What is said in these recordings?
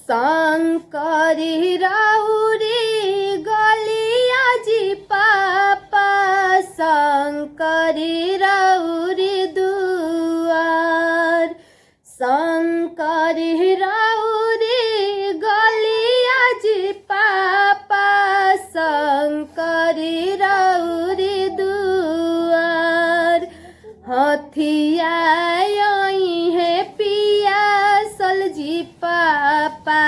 शंकरी राउरी गलिया जी पापा शंकरी राउरी दुआर शंकरी राउरी गलिया जी पापा शंकरी राउरी दुआर हथिया है पिया सलजी पापा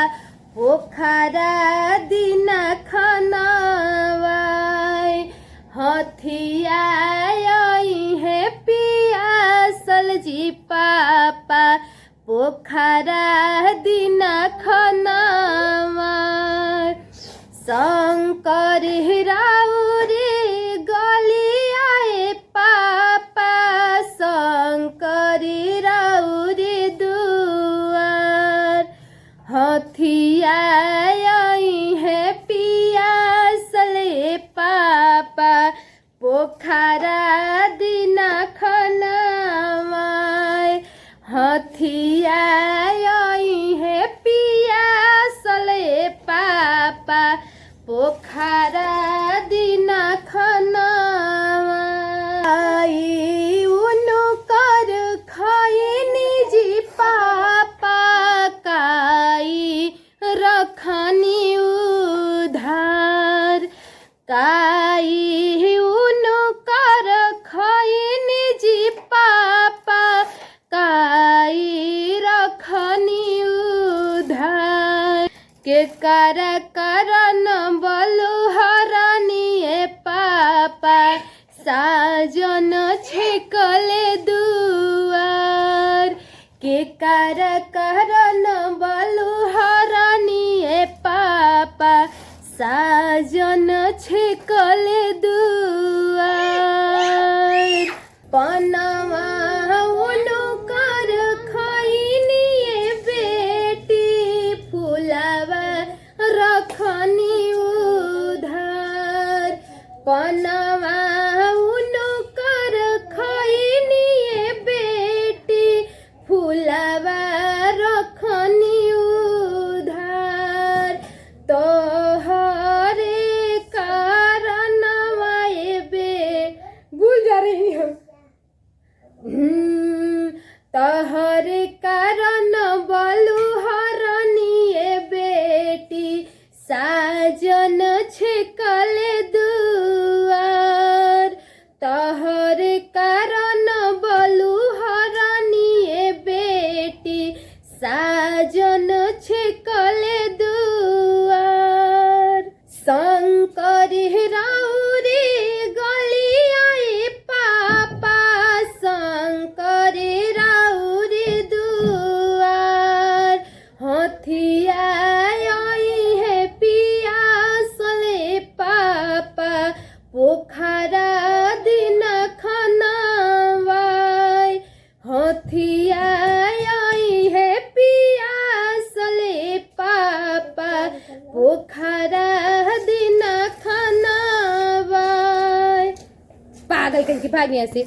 पोखरा दिना खनावाय हथिया है पिया सलजी पापा पोखरा दिना खनावाय शंकर राउरी गलिया पापा शंकर राउरी दुआर हथिया है पिया सले पापा पोखरा दिना खनावाय हथिया है पिया सले पापा पोखरा दिना खनावाय उनु कर खैनी जी पापा काई रखनी उधार काई उनु कर खैनी जी पापा काई रखनी उधार के करन बलुहरानी पापा साजन छेकले दुआर के करन बलुहरानी पापा साजन छेकले दुआर पनवा उनु कर खैनी बेटी फुलावा रखनी उधार पनवा उनु कर खैनी बेटी फुलावा रखनी उधार तोहरे कारणवा बे भूल जा रही हूँ तोहरे कारण बलुहरानी बेटी साजन छेकले दुआर तोहरे कारण बलुहरानी बेटी साजन छेकले दुआर शंकरी राउरी गलिया पापा शंकरी राउरी दुआर हथिया है पिया सले पापा पोखरा दिना खनावाय हथिया है पिया सले पापा पोखरा दिना खनावाय पागल करके भाग यहाँ से।